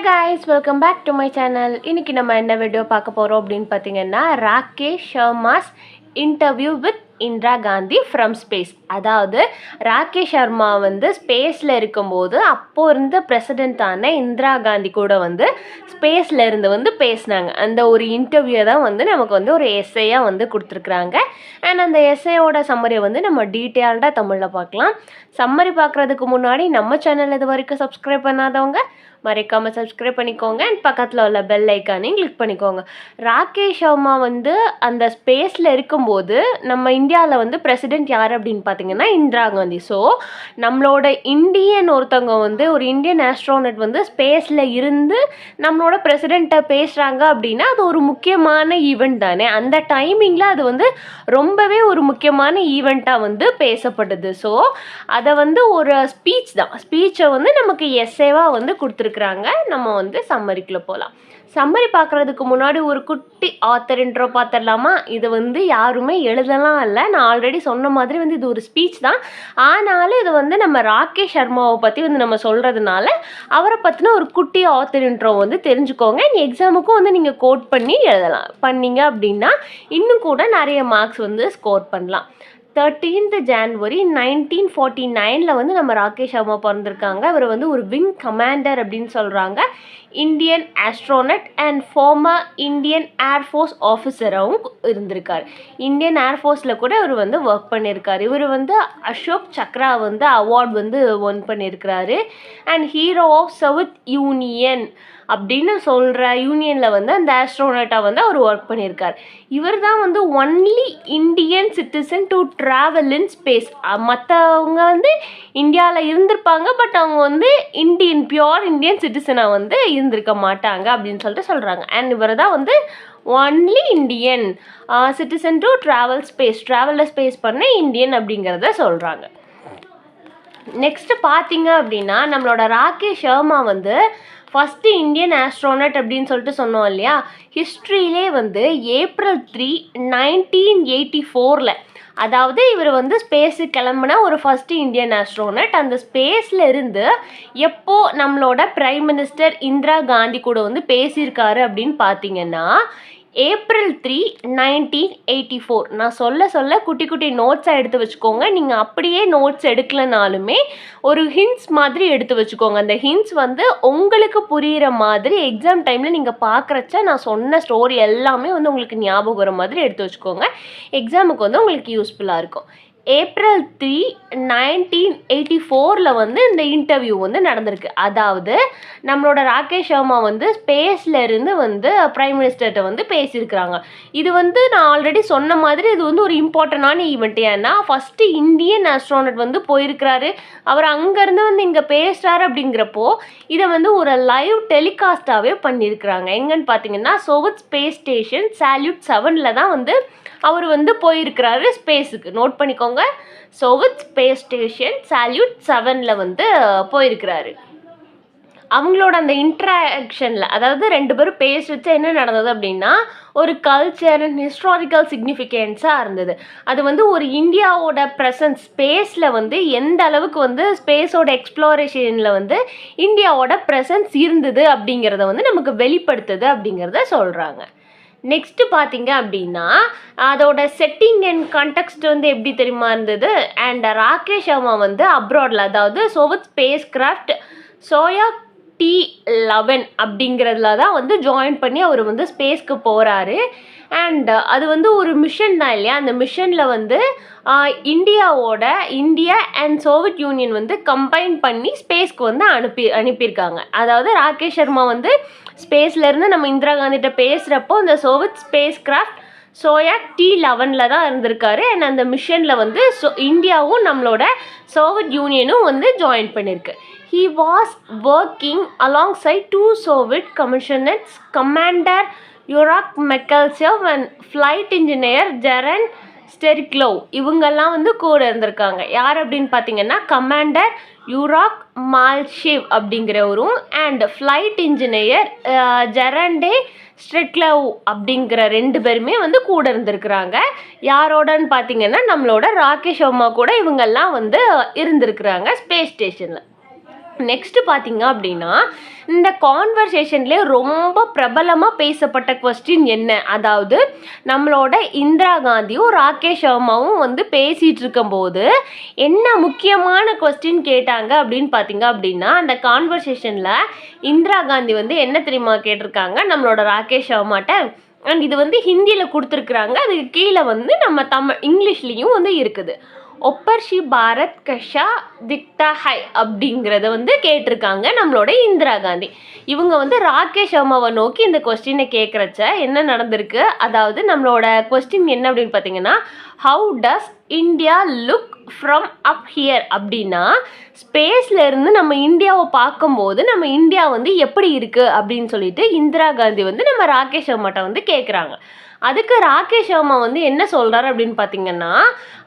guys, welcome back to my channel. இன்னைக்கு நம்ம என்ன வீடியோ பார்க்க போறோம் அப்படினு பாத்தீங்கன்னா Rakesh Sharma's interview with Indira Gandhi from space. அதாவது ராகேஷ் சர்மா வந்து ஸ்பேஸில் இருக்கும்போது அப்போ இருந்த பிரசிடென்ட்டான இந்திரா காந்தி கூட வந்து ஸ்பேஸில் இருந்து வந்து பேசினாங்க. அந்த ஒரு இன்டர்வியூ தான் வந்து நமக்கு வந்து ஒரு எஸ்ஏயாக வந்து கொடுத்துருக்குறாங்க. அண்ட் அந்த எஸ்ஏயோட சம்மரியை வந்து நம்ம டீட்டெயில்டாக தமிழில் பார்க்கலாம். சம்மரி பார்க்குறதுக்கு முன்னாடி நம்ம சேனல் இது வரைக்கும் சப்ஸ்கிரைப் பண்ணாதவங்க மறக்காமல் சப்ஸ்கிரைப் பண்ணிக்கோங்க. அண்ட் பக்கத்தில் உள்ள பெல் ஐக்கானையும் கிளிக் பண்ணிக்கோங்க. ராகேஷ் சர்மா வந்து அந்த ஸ்பேஸில் இருக்கும்போது நம்ம இந்தியாவில் வந்து பிரசிடென்ட் யார் அப்படின்னு பார்த்தீங்கன்னா இந்திரா காந்தி. ஸோ நம்மளோட இந்தியன் ஒருத்தவங்க வந்து ஒரு இந்தியன் ஆஸ்ட்ரோனட் வந்து ஸ்பேஸில் இருந்து நம்மளோட பிரசிடெண்ட்டை பேசுகிறாங்க அப்படின்னா அது ஒரு முக்கியமான ஈவெண்ட் தானே. அந்த டைமிங்கில் அது வந்து ரொம்பவே ஒரு முக்கியமான ஈவெண்ட்டாக வந்து பேசப்படுது. ஸோ அதை வந்து ஒரு ஸ்பீச்சை வந்து நமக்கு எஸ்ஏவாக வந்து கொடுத்துருக்குறாங்க. நம்ம வந்து சம்மரிக்குள்ளே போகலாம். சம்மரி பார்க்குறதுக்கு முன்னாடி ஒரு குட்டி ஆத்தர் இன்ட்ரோ பார்த்துடலாமா? இது வந்து யாருமே எழுதலாம் இல்லை, நான் ஆல்ரெடி சொன்ன மாதிரி வந்து இது ஒரு ஸ்பீச் தான். ஆனாலும் இது வந்து நம்ம ராகேஷ் சர்மாவை பற்றி வந்து நம்ம சொல்கிறதுனால அவரை பற்றின ஒரு குட்டி ஆத்தர் இன்ட்ரோ வந்து தெரிஞ்சுக்கோங்க. எக்ஸாமுக்கும் வந்து நீங்கள் கோட் பண்ணி எழுதலாம். பண்ணீங்க அப்படின்னா இன்னும் கூட நிறைய மார்க்ஸ் வந்து ஸ்கோர் பண்ணலாம். 13th January 1949 வந்து நம்ம ராகேஷ் சர்மா பிறந்திருக்காங்க. அவர் வந்து ஒரு விங் கமாண்டர் அப்படின்னு சொல்கிறாங்க. Indian astronaut and former Indian air force ஆஃபீஸராகவும் இருந்திருக்கார். இந்தியன் ஏர்ஃபோர்ஸில் கூட இவர் வந்து ஒர்க் பண்ணியிருக்கார். இவர் வந்து அசோக் சக்ரா வந்து அவார்ட் வந்து ஒன் பண்ணியிருக்கிறாரு. And hero of South union அப்படின்னு சொல்கிற யூனியனில் வந்து அந்த ஆஸ்ட்ரோனட்டாக வந்து அவர் ஒர்க் பண்ணியிருக்கார். இவர் தான் வந்து only Indian citizen to travel in space. மற்றவங்க வந்து இந்தியாவில் இருந்திருப்பாங்க, பட் அவங்க வந்து பியோர் இந்தியன் சிட்டிசனாக வந்து இருந்திருக்க மாட்டாங்க அப்படின்னு சொல்லிட்டு சொல்கிறாங்க. அண்ட் இவர் தான் வந்து ஒன்லி இந்தியன் சிட்டிசன் டு ட்ராவலில் ஸ்பேஸ் பண்ண இந்தியன் அப்படிங்கிறத சொல்கிறாங்க. நெக்ஸ்ட்டு பார்த்தீங்க அப்படின்னா நம்மளோட ராகேஷ் சர்மா வந்து ஃபஸ்ட்டு இந்தியன் ஆஸ்ட்ரோனட் அப்படின்னு சொல்லிட்டு சொன்னோம் இல்லையா. ஹிஸ்ட்ரியிலே வந்து April 3, 1984 அதாவது இவர் வந்து ஸ்பேஸுக்கு கிளம்புன ஒரு ஃபஸ்ட்டு இந்தியன் ஆஸ்ட்ரோனட். அந்த ஸ்பேஸில் இருந்து எப்போ நம்மளோட பிரைம் மினிஸ்டர் இந்திரா காந்தி கூட வந்து பேசியிருக்காரு அப்படின்னு பார்த்தீங்கன்னா April 3, 1984. நான் சொல்ல குட்டி குட்டி நோட்ஸாக எடுத்து வச்சுக்கோங்க. நீங்கள் அப்படியே நோட்ஸ் எடுக்கலனாலுமே ஒரு ஹிண்ட்ஸ் மாதிரி எடுத்து வச்சுக்கோங்க. அந்த ஹிண்ட்ஸ் வந்து உங்களுக்கு புரிகிற மாதிரி எக்ஸாம் டைமில் நீங்கள் பார்க்குறச்ச நான் சொன்ன ஸ்டோரி எல்லாமே வந்து உங்களுக்கு ஞாபகம் வர மாதிரி எடுத்து வச்சுக்கோங்க. எக்ஸாமுக்கு வந்து உங்களுக்கு யூஸ்ஃபுல்லாக இருக்கும். April 3, 1984 வந்து இந்த இன்டர்வியூ வந்து நடந்திருக்கு. அதாவது நம்மளோட ராகேஷ் சர்மா வந்து ஸ்பேஸில் இருந்து வந்து பிரைம் மினிஸ்டர்கிட்ட வந்து பேசியிருக்கிறாங்க. இது வந்து நான் ஆல்ரெடி சொன்ன மாதிரி இது வந்து ஒரு இம்பார்ட்டண்டான ஈவெண்ட். ஏன்னா ஃபஸ்ட்டு இந்தியன் ஆஸ்ட்ரோனட் வந்து போயிருக்கிறாரு, அவர் அங்கேருந்து வந்து இங்கே பேசுகிறாரு. அப்படிங்கிறப்போ இதை வந்து ஒரு லைவ் டெலிகாஸ்டாகவே பண்ணியிருக்கிறாங்க. எங்கன்னு பார்த்தீங்கன்னா சோவியத் ஸ்பேஸ் ஸ்டேஷன் சால்யூட் 7 தான் வந்து அவர் வந்து போயிருக்கிறாரு ஸ்பேஸுக்கு. நோட் பண்ணிக்கோங்க, சோவியத் ஸ்பேஸ் ஸ்டேஷன் சால்யூட் 7 வந்து போயிருக்கிறாரு. அவங்களோட அந்த இன்ட்ராக்ஷனில் அதாவது 2 பேரும் பேசுறச்ச என்ன நடந்தது அப்படின்னா ஒரு கல்ச்சர் அண்ட் ஹிஸ்டாரிக்கல் சிக்னிஃபிகன்ஸாக இருந்தது. அது வந்து ஒரு இந்தியாவோட ப்ரெசன்ஸ் ஸ்பேஸில் வந்து எந்த அளவுக்கு வந்து ஸ்பேஸோட எக்ஸ்ப்ளோரேஷனில் வந்து இந்தியாவோட ப்ரெசன்ஸ் இருந்தது அப்படிங்கிறத வந்து நமக்கு வெளிப்படுத்துது அப்படிங்கிறத சொல்கிறாங்க. நெக்ஸ்ட்டு பார்த்தீங்க அப்படின்னா அதோட செட்டிங் அண்ட் கான்டெக்ஸ்ட் வந்து எப்படி தெரியுமா இருந்தது. அண்ட் ராகேஷ் சர்மா வந்து அப்ராடில் அதாவது சோவியத் ஸ்பேஸ் கிராஃப்ட் சோயாக் T11 அப்படிங்கிறதுல தான் வந்து ஜாயின் பண்ணி அவர் வந்து ஸ்பேஸ்க்கு போகிறாரு. அண்ட் அது வந்து ஒரு மிஷன் தான் இல்லையா. அந்த மிஷனில் வந்து இந்தியா அண்ட் சோவியத் யூனியன் வந்து கம்பைன் பண்ணி ஸ்பேஸ்க்கு வந்து அனுப்பியிருக்காங்க. அதாவது ராகேஷ் சர்மா வந்து ஸ்பேஸ்லேருந்து நம்ம இந்திரா காந்திகிட்ட பேசுகிறப்போ அந்த சோவியத் ஸ்பேஸ் கிராஃப்ட் சோயாக் T11 தான் இருந்திருக்காரு. அண்ட் அந்த மிஷனில் வந்து இந்தியாவும் நம்மளோட சோவியத் யூனியனும் வந்து ஜாயின் பண்ணியிருக்கு. He was working alongside 2 Soviet commissioners, Commander Yuri Makachev and Flight Engineer Jaren Sterklov. இவங்கெல்லாம் வந்து கூட இருந்திருக்காங்க. யார் அப்படின்னு பார்த்தீங்கன்னா கமாண்டர் யூராக் மால்ஷேவ் அப்படிங்கிறவரும் அண்ட் ஃப்ளைட் இன்ஜினியர் ஜெரண்டே ஸ்ட்ரெட்லவ் அப்படிங்கிற 2 பேருமே வந்து கூட இருந்திருக்கிறாங்க. யாரோடன்னு பார்த்தீங்கன்னா நம்மளோட ராகேஷ் சர்மா கூட இவங்கெல்லாம் வந்து இருந்திருக்கிறாங்க ஸ்பேஸ் ஸ்டேஷனில். நெக்ஸ்ட்டு பார்த்தீங்க அப்படின்னா, இந்த கான்வர்சேஷன்லேயே ரொம்ப பிரபலமாக பேசப்பட்ட கொஸ்டின் என்ன? அதாவது நம்மளோட இந்திரா காந்தியும் ராகேஷ் சர்மாவும் வந்து பேசிகிட்டு இருக்கும்போது என்ன முக்கியமான கொஸ்டின் கேட்டாங்க அப்படின்னு பார்த்தீங்க அப்படின்னா, அந்த கான்வர்சேஷனில் இந்திரா காந்தி வந்து என்ன தெரியுமா கேட்டிருக்காங்க நம்மளோட ராகேஷ் சர்மாட்ட? அண்ட் இது வந்து ஹிந்தியில் கொடுத்துருக்குறாங்க. அதுக்கு கீழே வந்து நம்ம இங்கிலீஷ்லேயும் வந்து இருக்குது. ஒப்பர்ஷி பாரத் கஷா திக்தா ஹை அப்படிங்கிறத வந்து கேட்டிருக்காங்க நம்மளோட இந்திரா காந்தி. இவங்க வந்து ராகேஷ் சர்மாவை நோக்கி இந்த கொஸ்டினை கேட்குறச்ச என்ன நடந்திருக்கு, அதாவது நம்மளோட கொஸ்டின் என்ன அப்படின்னு பார்த்தீங்கன்னா, how does India look from up here அப்படின்னா, ஸ்பேஸில் இருந்து நம்ம இந்தியாவை பார்க்கும்போது நம்ம இந்தியா வந்து எப்படி இருக்குது அப்படின்னு சொல்லிட்டு இந்திரா காந்தி வந்து நம்ம ராகேஷ் சர்மாட்ட வந்து கேட்குறாங்க. அதுக்கு ராகேஷ் சர்மா வந்து என்ன சொல்கிறார் அப்படின்னு பார்த்தீங்கன்னா,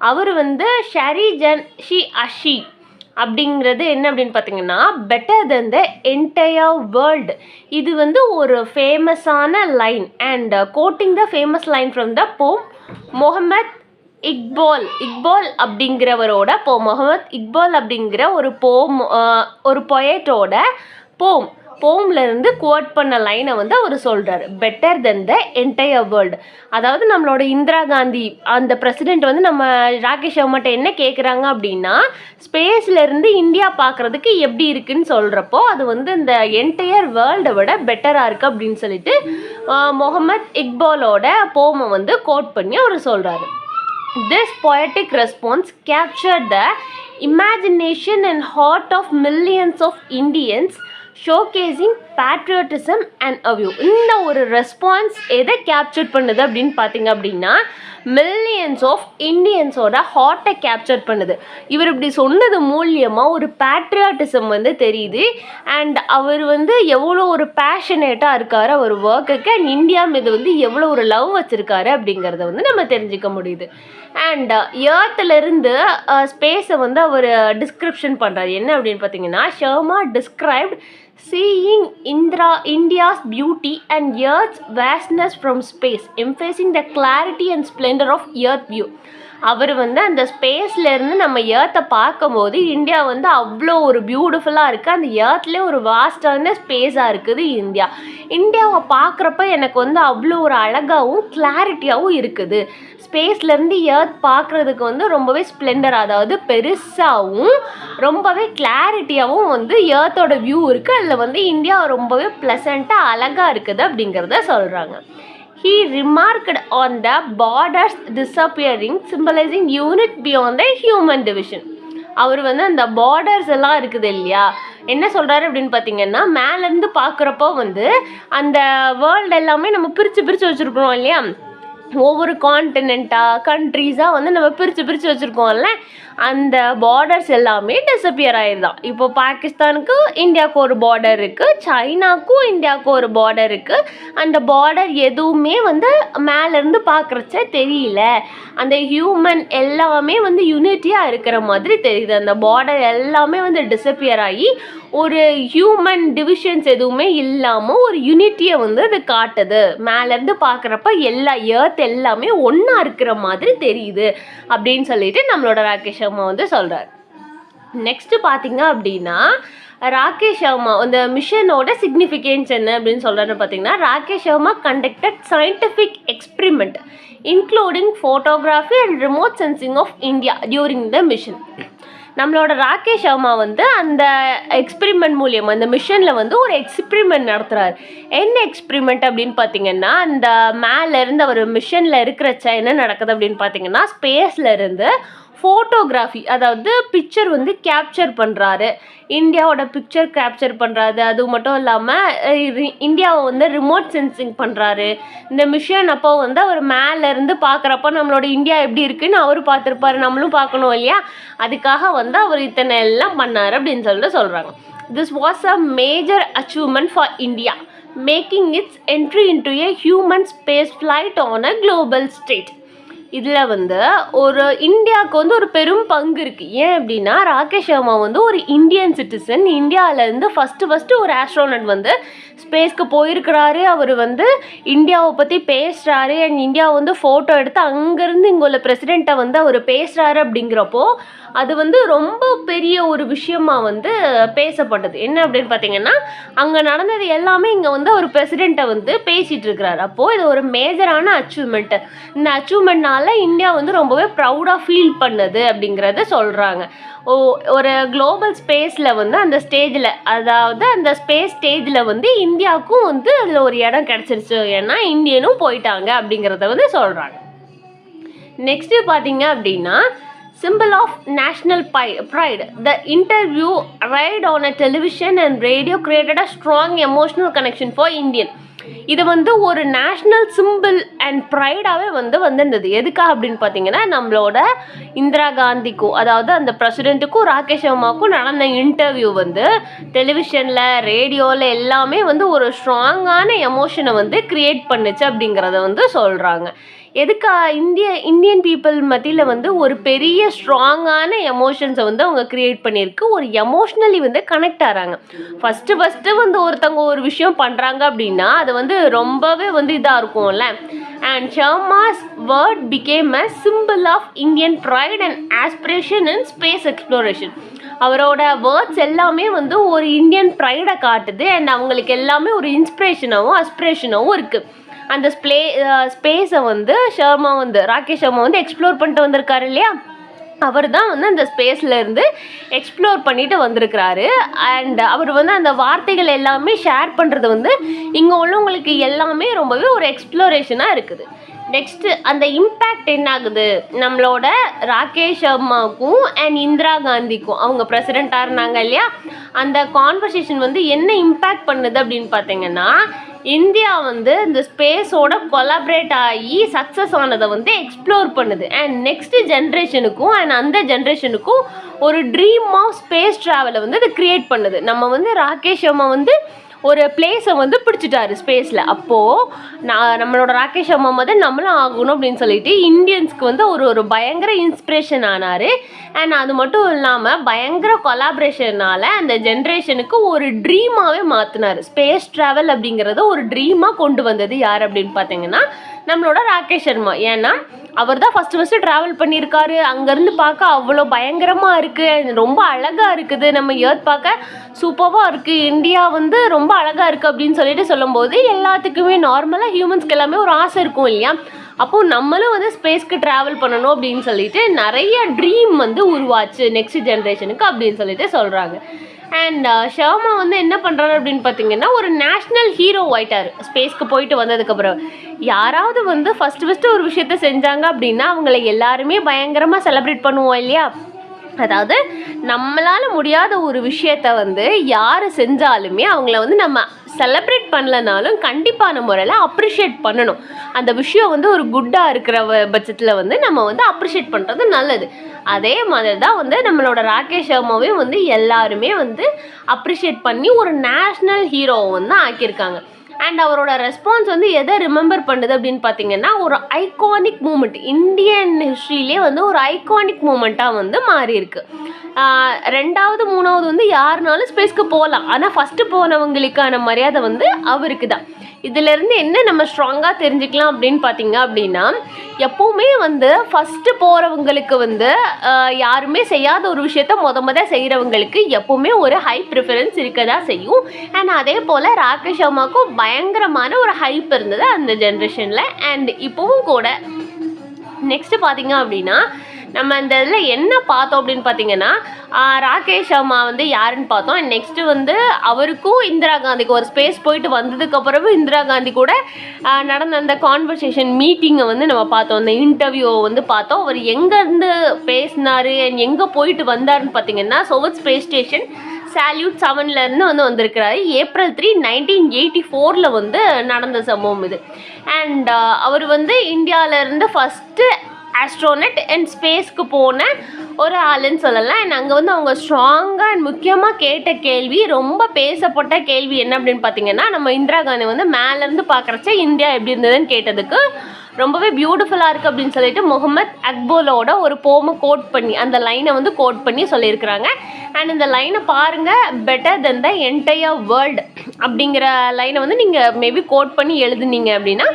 அவர் வந்து ஷரிஜன் ஷி அஷி அப்படிங்கிறது என்ன அப்படின்னு பார்த்தீங்கன்னா, better then the entire world. இது வந்து ஒரு ஃபேமஸான line and coating the famous line from the போம் முகமது இக்பால் அப்படிங்கிறவரோட முகமது இக்பால் அப்படிங்கிற ஒரு பொயட்டோட போம்லேருந்து கோட் பண்ண லைனை வந்து அவர் சொல்கிறார். Better then the entire world. அதாவது நம்மளோட இந்திரா காந்தி அந்த பிரசிடெண்ட் வந்து நம்ம ராகேஷ் சர்மாட்ட என்ன கேட்குறாங்க அப்படின்னா, ஸ்பேஸ்லேருந்து இந்தியா பார்க்குறதுக்கு எப்படி இருக்குன்னு சொல்கிறப்போ அது வந்து இந்த என்டையர் வேர்ல்டை விட பெட்டராக இருக்குது அப்படின்னு சொல்லிட்டு முகமது இக்பாலோட போமை வந்து கோட் பண்ணி அவர் சொல்கிறாரு. This poetic response captured the imagination and heart of millions of Indians, showcasing patriotism and a view. இந்த ஒரு ரெஸ்பான்ஸ் எதை கேப்சர் பண்ணுது அப்படின்னு பார்த்தீங்க அப்படின்னா, மில்லியன்ஸ் ஆஃப் இண்டியன்ஸோட ஹார்ட்டை கேப்சர் பண்ணுது. இவர் இப்படி சொன்னது மூலியமாக ஒரு பேட்ரியாட்டிசம் வந்து தெரியுது. அண்ட் அவர் வந்து எவ்வளோ ஒரு பேஷனேட்டாக இருக்கார் அவர் ஒர்க்குக்கு, அண்ட் இந்தியா மீது வந்து எவ்வளோ ஒரு லவ் வச்சுருக்காரு அப்படிங்கிறத வந்து நம்ம தெரிஞ்சுக்க முடியுது. அண்ட் ஏர்த்துலேருந்து ஸ்பேஸை வந்து அவர் டிஸ்கிரிப்ஷன் பண்ணுறாரு. என்ன அப்படின்னு பார்த்தீங்கன்னா, Sharma described seeing India's beauty and Earth's vastness from space, emphasizing the clarity and splendor of Earth view. அவர் வந்து அந்த ஸ்பேஸ்லேருந்து நம்ம ஏர்த்தை பார்க்கும்போது இந்தியா வந்து அவ்வளோ ஒரு பியூட்டிஃபுல்லாக இருக்குது. அந்த ஏர்த்லேயே ஒரு வாஸ்டான ஸ்பேஸாக இருக்குது இந்தியாவை பார்க்குறப்ப எனக்கு வந்து அவ்வளோ ஒரு அழகாகவும் கிளாரிட்டியாகவும் இருக்குது. ஸ்பேஸ்லேருந்து ஏர்த் பார்க்குறதுக்கு வந்து ரொம்பவே ஸ்ப்ளெண்டர், அதாவது பெருசாகவும் ரொம்பவே கிளாரிட்டியாகவும் வந்து ஏர்த்தோட வியூ இருக்குது. அதில் வந்து இந்தியா ரொம்பவே ப்ளசண்ட்டாக அழகாக இருக்குது அப்படிங்கிறத சொல்கிறாங்க. He remarked on the borders disappearing, symbolizing unit beyond the human division. அவர் வந்து அந்த பார்டர்ஸ் எல்லாம் இருக்குது இல்லையா, என்ன சொல்கிறாரு அப்படின்னு பார்த்தீங்கன்னா, மேலேருந்து பார்க்குறப்போ வந்து அந்த வேர்ல்டு எல்லாமே நம்ம பிரித்து வச்சுருக்கிறோம் இல்லையா, ஒவ்வொரு கான்டினெண்ட்டாக கண்ட்ரீஸாக வந்து நம்ம பிரித்து வச்சுருக்கோம்ல, அந்த பார்டர்ஸ் எல்லாமே டிஸப்பியர் ஆகிடுதான். இப்போ பாகிஸ்தானுக்கு இந்தியாவுக்கு ஒரு பார்டர் இருக்குது, சைனாக்கும் இந்தியாவுக்கு ஒரு பார்டர் இருக்குது. அந்த பார்டர் எதுவுமே வந்து மேலேருந்து பார்க்குறச்ச தெரியல. அந்த ஹியூமன் எல்லாமே வந்து யூனிட்டியாக இருக்கிற மாதிரி தெரியுது. அந்த பார்டர் எல்லாமே வந்து டிஸப்பியர் ஆகி ஒரு ஹியூமன் டிவிஷன்ஸ் எதுவுமே இல்லாமல் ஒரு யூனிட்டியை வந்து அது காட்டுது. மேலேருந்து பார்க்குறப்ப எல்லா ஏர்த் எல்லாமே ஒன்றா இருக்கிற மாதிரி தெரியுது அப்படின்னு சொல்லிட்டு நம்மளோட ராகேஷ் சர்மா வந்து சொல்கிறார். நெக்ஸ்ட்டு பார்த்தீங்க அப்படின்னா, ராகேஷ் சர்மா அந்த மிஷனோட சிக்னிஃபிகன்ஸ் என்ன அப்படின்னு சொல்கிறாரு பார்த்தீங்கன்னா, Rakesh Sharma conducted scientific experiment including photography and remote sensing of India during the mission. நம்மளோட ராகேஷ் சர்மா வந்து அந்த எக்ஸ்பிரிமெண்ட் மூலியமாக அந்த மிஷனில் வந்து ஒரு எக்ஸ்பிரிமெண்ட் நடத்துகிறார். என்ன எக்ஸ்பிரிமெண்ட் அப்படின்னு பார்த்தீங்கன்னா, அந்த மேலேருந்து அவர் மிஷனில் இருக்கிறச்ச என்ன நடக்குது அப்படின்னு பார்த்தீங்கன்னா, ஸ்பேஸ்லேருந்து ஃபோட்டோகிராஃபி, அதாவது பிக்சர் வந்து கேப்சர் பண்ணுறாரு. இந்தியாவோட பிக்சர் கேப்சர் பண்ணுறாரு. அது மட்டும் இல்லாமல் இந்தியாவை வந்து ரிமோட் சென்சிங் பண்ணுறாரு. இந்த மிஷன் அப்போ வந்து அவர் மேலேருந்து பார்க்குறப்ப நம்மளோட இந்தியா எப்படி இருக்குன்னு அவர் பார்த்துருப்பாரு, நம்மளும் பார்க்கணும் இல்லையா, அதுக்காக வந்து அவர் இத்தனை எல்லாம் பண்ணார் அப்படின்னு சொல்லிட்டு சொல்கிறாங்க. This was a major achievement for India, making its entry into a human space flight on a global stage. இதில் வந்து ஒரு இந்தியாவுக்கு வந்து ஒரு பெரும் பங்கு இருக்குது. ஏன் அப்படின்னா ராகேஷ் சர்மா வந்து ஒரு இந்தியன் சிட்டிசன். இந்தியாவிலேருந்து ஃபஸ்ட்டு ஒரு ஆஸ்ட்ரோனட் வந்து ஸ்பேஸ்க்கு போயிருக்கிறாரு. அவர் வந்து இந்தியாவை பற்றி பேசுகிறாரு அண்ட் இந்தியாவை வந்து ஃபோட்டோ எடுத்து அங்கேருந்து இங்கே உள்ள பிரசிடெண்ட்டை வந்து அவர் பேசுகிறாரு. அப்படிங்கிறப்போ அது வந்து ரொம்ப பெரிய ஒரு விஷயமா வந்து பேசப்பட்டது. என்ன அப்படின்னு பார்த்தீங்கன்னா அங்கே நடந்தது எல்லாமே இங்கே வந்து ஒரு பிரசிடெண்ட்டை வந்து பேசிகிட்டு இருக்கிறாரு. அப்போது இது ஒரு மேஜரான அச்சீவ்மெண்ட்டு. இந்த அச்சீவ்மெண்ட்னால இந்தியா வந்து ரொம்பவே ப்ரௌடாக ஃபீல் பண்ணுது அப்படிங்கிறத சொல்கிறாங்க. ஒரு குளோபல் ஸ்பேஸில் வந்து அந்த ஸ்டேஜில், அதாவது அந்த ஸ்பேஸ் ஸ்டேஜில் வந்து இந்தியாவுக்கும் வந்து அதில் ஒரு இடம் கிடச்சிருச்சு. ஏன்னா இந்தியனும் போயிட்டாங்க அப்படிங்கிறத வந்து சொல்கிறாங்க. நெக்ஸ்ட்டு பார்த்தீங்க அப்படின்னா symbol of national pride. The interview aired on a television and radio created a strong emotional connection for Indian. இது வந்து ஒரு நேஷ்னல் சிம்பிள் அண்ட் ப்ரைடாகவே வந்து வந்திருந்தது. எதுக்காக அப்படின்னு பார்த்தீங்கன்னா நம்மளோட இந்திரா காந்திக்கும், அதாவது அந்த பிரசிடெண்ட்டுக்கும் ராகேஷ் சர்மாவுக்கும் நடந்த இன்டர்வியூ வந்து டெலிவிஷனில் ரேடியோவில் எல்லாமே வந்து ஒரு ஸ்ட்ராங்கான எமோஷனை வந்து க்ரியேட் பண்ணுச்சு அப்படிங்கிறத வந்து சொல்கிறாங்க. எதுக்கா இந்தியன் பீப்புள் மத்தியில் வந்து ஒரு பெரிய ஸ்ட்ராங்கான எமோஷன்ஸை வந்து அவங்க க்ரியேட் பண்ணியிருக்கு. ஒரு எமோஷ்னலி வந்து கனெக்ட் ஆகிறாங்க. ஃபஸ்ட்டு வந்து ஒருத்தவங்க ஒரு விஷயம் பண்ணுறாங்க அப்படின்னா அது வந்து ரொம்பவே வந்து இதாக இருக்கும்ல. And Sharma's word became a symbol of Indian pride and aspiration in space exploration. அவரோட வேர்ட்ஸ் எல்லாமே வந்து ஒரு இந்தியன் ப்ரைடை காட்டுது அண்ட் அவங்களுக்கு எல்லாமே ஒரு இன்ஸ்பிரேஷனாகவும் அஸ்பிரேஷனாகவும் இருக்குது. அந்த ஸ்பேஸை வந்து ராகேஷ் சர்மா வந்து எக்ஸ்ப்ளோர் பண்ணிட்டு வந்திருக்காரு இல்லையா, அவர் தான் வந்து அந்த ஸ்பேஸ்லேருந்து எக்ஸ்ப்ளோர் பண்ணிட்டு வந்திருக்கிறாரு. அண்ட் அவர் வந்து அந்த வார்த்தைகள் எல்லாமே ஷேர் பண்ணுறது வந்து இங்கே உள்ளவங்களுக்கு எல்லாமே ரொம்பவே ஒரு எக்ஸ்ப்ளோரேஷனாக இருக்குது. நெக்ஸ்ட்டு அந்த இம்பேக்ட் என்ன ஆகுது, நம்மளோட ராகேஷ் சர்மாவுக்கும் அண்ட் இந்திரா காந்திக்கும், அவங்க பிரசிடெண்ட்டாக இருந்தாங்க இல்லையா, அந்த கான்வர்சேஷன் வந்து என்ன இம்பேக்ட் பண்ணுது அப்படின்னு பார்த்தீங்கன்னா இந்தியா வந்து இந்த ஸ்பேஸோட கொலாபரேட் ஆகி சக்ஸஸ் ஆனதை வந்து எக்ஸ்ப்ளோர் பண்ணுது. அண்ட் நெக்ஸ்ட் ஜென்ரேஷனுக்கும் அண்ட் அந்த ஜென்ரேஷனுக்கும் ஒரு ட்ரீம் ஆஃப் ஸ்பேஸ் ட்ராவலை வந்து அது க்ரியேட் பண்ணுது. நம்ம வந்து ராகேஷ் சர்மா வந்து ஒரு பிளேஸை வந்து பிடிச்சிட்டாரு ஸ்பேஸில். அப்போது நம்மளோட ராகேஷ் சர்மா வந்து நம்மளும் ஆகணும் அப்படின்னு சொல்லிட்டு இந்தியன்ஸ்க்கு வந்து ஒரு பயங்கர இன்ஸ்பிரேஷன் ஆனார். அண்ட் அது மட்டும் இல்லாமல் பயங்கர கொலாபரேஷனால் அந்த ஜென்ரேஷனுக்கு ஒரு ட்ரீமாகவே மாற்றினார். ஸ்பேஸ் ட்ராவல் அப்படிங்கிறத ஒரு ட்ரீமாக கொண்டு வந்தது யார் அப்படின்னு பார்த்தீங்கன்னா நம்மளோட ராகேஷ் சர்மா. ஏன்னா அவர் தான் ஃபஸ்ட்டு ட்ராவல் பண்ணியிருக்காரு. அங்கேருந்து பார்க்க அவ்வளோ பயங்கரமாக இருக்குது, ரொம்ப அழகாக இருக்குது, நம்ம எர்த் பார்க்க சூப்பராக இருக்குது, இந்தியா வந்து ரொம்ப அழகாக இருக்குது அப்படின்னு சொல்லிட்டு சொல்லும்போது எல்லாத்துக்குமே நார்மலாக ஹியூமன்ஸ்க்கு எல்லாமே ஒரு ஆசை இருக்கும் இல்லையா. அப்போது நம்மளும் வந்து ஸ்பேஸ்க்கு ட்ராவல் பண்ணணும் அப்படின்னு சொல்லிட்டு நிறைய ட்ரீம் வந்து உருவாச்சு நெக்ஸ்ட் ஜென்ரேஷனுக்கு அப்படின்னு சொல்லிட்டு சொல்கிறாங்க. அண்ட் ஷர்மா வந்து என்ன பண்ணுறாரு அப்படின்னு பார்த்தீங்கன்னா ஒரு நேஷ்னல் ஹீரோ ஆயிட்டார் ஸ்பேஸ்க்கு போயிட்டு வந்ததுக்கப்புறம். யாராவது வந்து ஃபஸ்ட்டு ஒரு விஷயத்த செஞ்சாங்க அப்படின்னா அவங்கள எல்லாருமே பயங்கரமாக செலிப்ரேட் பண்ணுவோம் இல்லையா. அதாவது நம்மளால் முடியாத ஒரு விஷயத்த வந்து யார் செஞ்சாலுமே அவங்கள வந்து நம்ம செலிப்ரேட் பண்ணலனாலும் கண்டிப்பான முறையில் அப்ரிஷியேட் பண்ணணும். அந்த விஷயம் வந்து ஒரு குட்டாக இருக்கிற பட்சத்தில் வந்து நம்ம வந்து அப்ரிஷியேட் பண்ணுறது நல்லது. அதே மாதிரி தான் வந்து நம்மளோட ராகேஷ் சர்மாவையும் வந்து எல்லாருமே வந்து அப்ரிஷியேட் பண்ணி ஒரு நேஷ்னல் ஹீரோவை வந்து ஆக்கியிருக்காங்க. அண்ட் அவரோட ரெஸ்பான்ஸ் வந்து எதை ரிமெம்பர் பண்ணுது அப்படின்னு பார்த்தீங்கன்னா ஒரு ஐகானிக் மூமெண்ட், இந்தியன் ஹிஸ்ட்ரியிலே வந்து ஒரு ஐகானிக் மூமெண்ட்டாக வந்து மாறி இருக்கு. ரெண்டாவது மூணாவது வந்து யாருனாலும் ஸ்பேஸ்க்கு போகலாம், ஆனால் ஃபஸ்ட்டு போனவங்களுக்கான மரியாதை வந்து அவருக்கு தான். இதிலேருந்து என்ன நம்ம ஸ்ட்ராங்காக தெரிஞ்சுக்கலாம் அப்படின்னு பார்த்தீங்க அப்படின்னா எப்போவுமே வந்து ஃபஸ்ட்டு போகிறவங்களுக்கு வந்து யாருமே செய்யாத ஒரு விஷயத்த முத செய்கிறவங்களுக்கு எப்போவுமே ஒரு ஹை ப்ரிஃபரன்ஸ் இருக்க தான் செய்யும். அண்ட் அதே போல் ராகேஷ் சர்மாவுக்கும் பயங்கரமான ஒரு ஹைப் இருந்தது அந்த ஜென்ரேஷனில். அண்ட் இப்போவும் கூட நெக்ஸ்ட்டு பார்த்தீங்க அப்படின்னா நம்ம இந்த இதில் என்ன பார்த்தோம் அப்படின்னு பார்த்தீங்கன்னா ராகேஷ் சர்மா வந்து யாருன்னு பார்த்தோம். நெக்ஸ்ட்டு வந்து அவருக்கும் இந்திரா காந்திக்கு ஒரு ஸ்பேஸ் போயிட்டு வந்ததுக்கப்புறமும் இந்திரா காந்தி கூட நடந்த அந்த கான்வர்சேஷன் மீட்டிங்கை வந்து நம்ம பார்த்தோம், அந்த இன்டர்வியூவை வந்து பார்த்தோம். அவர் எங்கேருந்து பேசினார் அண்ட் எங்கே போயிட்டு வந்தாருன்னு பார்த்தீங்கன்னா சோவியத் ஸ்பேஸ் ஸ்டேஷன் சால்யூட் 7 வந்து வந்திருக்கிறாரு. April 3, 1984 வந்து நடந்த சம்பவம் இது. அண்ட் அவர் வந்து இந்தியாவிலேருந்து ஃபஸ்ட்டு ஆஸ்ட்ரோனட் அண்ட் ஸ்பேஸ்க்கு போன ஒரு ஆளுன்னு சொல்லலாம். அண்ட் அங்கே வந்து அவங்க ஸ்ட்ராங்காக அண்ட் முக்கியமாக கேட்ட கேள்வி, ரொம்ப பேசப்பட்ட கேள்வி என்ன அப்படின்னு பார்த்தீங்கன்னா, நம்ம இந்திரா காந்தி வந்து மேலேருந்து பார்க்குறச்ச இந்தியா எப்படி இருந்ததுன்னு கேட்டதுக்கு ரொம்பவே பியூட்டிஃபுல்லாக இருக்குது அப்படின்னு சொல்லிட்டு முகமது அக்போலோட ஒரு போமை கோட் பண்ணி, அந்த லைனை வந்து கோட் பண்ணி சொல்லியிருக்கிறாங்க. அண்ட் இந்த லைனை பாருங்கள், better then the entire world அப்படிங்கிற லைனை வந்து நீங்கள் மேபி கோட் பண்ணி எழுதுனீங்க அப்படின்னா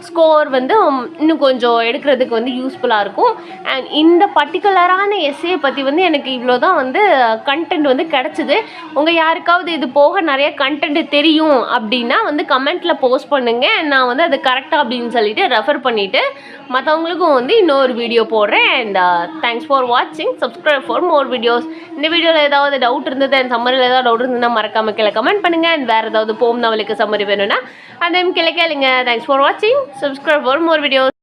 ஸ்கோர் வந்து இன்னும் கொஞ்சம் எடுக்கிறதுக்கு வந்து யூஸ்ஃபுல்லாக இருக்கும். அண்ட் இந்த பர்டிகுலரான எஸ்ஸே பற்றி வந்து எனக்கு இவ்வளோ தான் வந்து கண்டென்ட் வந்து கிடச்சிது. உங்கள் யாருக்காவது இது போக நிறைய கண்டென்ட் தெரியும் அப்படின்னா வந்து கமெண்ட்டில் போஸ்ட் பண்ணுங்கள். நான் வந்து அது கரெக்டாக அப்படின்னு சொல்லிட்டு ரெஃபர் பண்ணிவிட்டு மற்றவங்களுக்கும் வந்து இன்னொரு வீடியோ போடுறேன். அண்ட் தேங்க்ஸ் ஃபார் வாட்சிங். Subscribe for more videos. இந்த வீடியோவில் ஏதாவது டவுட் இருந்தது அண்ட் சம்மரில் ஏதாவது டவுட் இருந்ததுன்னா மறக்காமல் கீழே கமெண்ட் பண்ணுங்கள். அண்ட் வேறு ஏதாவது போம் நவலுக்கு சம்மரி வேணும்னா அதையும் கீழே கேளுங்க. தேங்க்ஸ் ஃபார் வாட்சிங். Subscribe for more videos.